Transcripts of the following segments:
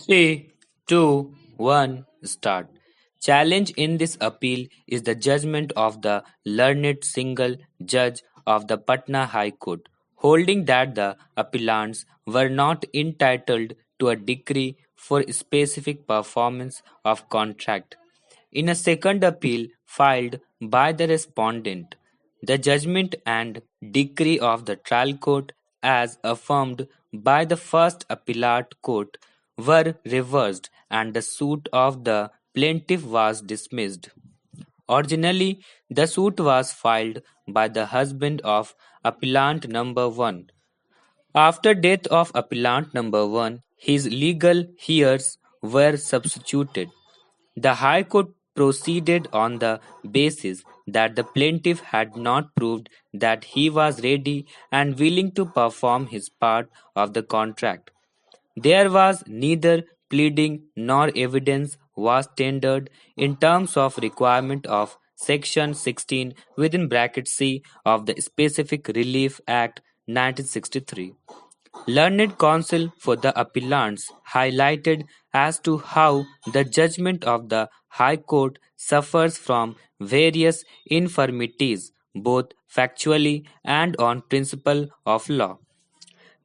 Three, two, one, start. Challenge in this appeal is the judgment of the learned single judge of the Patna High Court, holding that the appellants were not entitled to a decree for specific performance of contract. In a second appeal filed by the respondent, the judgment and decree of the trial court, as affirmed by the first appellate court, were reversed and the suit of the plaintiff was dismissed. Originally, the suit was filed by the husband of appellant number 1. After death of appellant number 1, his legal heirs were substituted. The High Court proceeded on the basis that the plaintiff had not proved that he was ready and willing to perform his part of the contract. There was neither pleading nor evidence was tendered in terms of requirement of Section 16 within bracket C of the Specific Relief Act 1963. Learned counsel for the appellants highlighted as to how the judgment of the High Court suffers from various infirmities, both factually and on principle of law.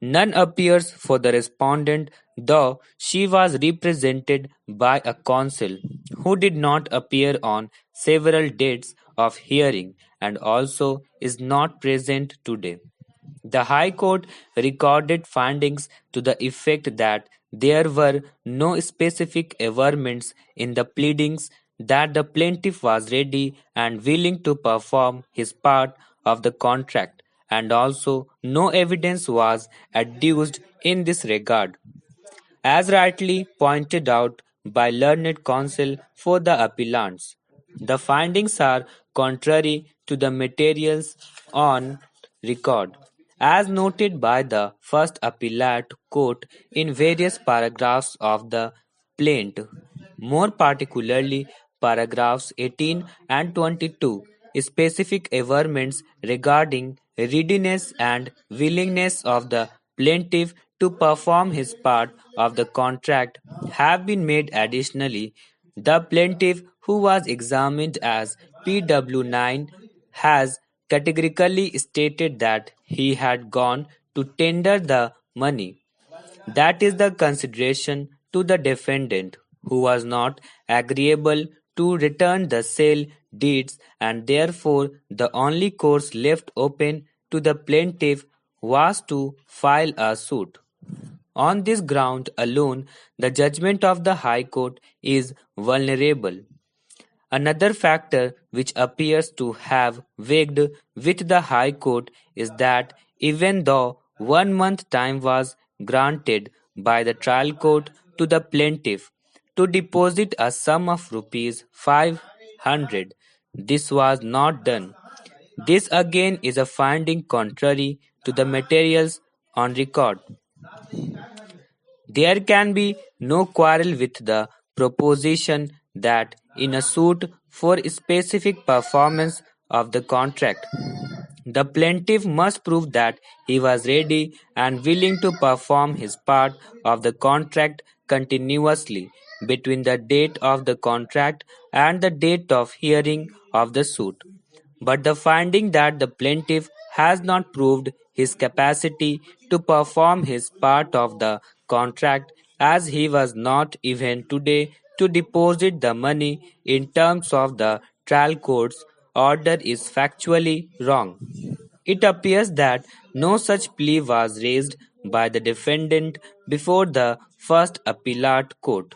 None appears for the respondent, though she was represented by a counsel who did not appear on several dates of hearing and also is not present today. The High Court recorded findings to the effect that there were no specific averments in the pleadings, that the plaintiff was ready and willing to perform his part of the contract, and also no evidence was adduced in this regard. As rightly pointed out by learned counsel for the appellants, the findings are contrary to the materials on record, as noted by the First Appellate Court in various paragraphs of the plaint, more particularly paragraphs 18 and 22, specific averments regarding readiness and willingness of the plaintiff to perform his part of the contract have been made additionally. The plaintiff, who was examined as PW9, has categorically stated that he had gone to tender the money. That is the consideration to the defendant, who was not agreeable to return the sale deeds, and therefore the only course left open to the plaintiff was to file a suit. On this ground alone, the judgment of the High Court is vulnerable. Another factor which appears to have weighed with the High Court is that even though 1 month time was granted by the trial court to the plaintiff to deposit a sum of rupees 500, this was not done. This again is a finding contrary to the materials on record. There can be no quarrel with the proposition that in a suit for specific performance of the contract, the plaintiff must prove that he was ready and willing to perform his part of the contract continuously between the date of the contract and the date of hearing of the suit. But the finding that the plaintiff has not proved his capacity to perform his part of the contract, as he was not even today to deposit the money in terms of the trial court's order, is factually wrong. It appears that no such plea was raised by the defendant before the first appellate court.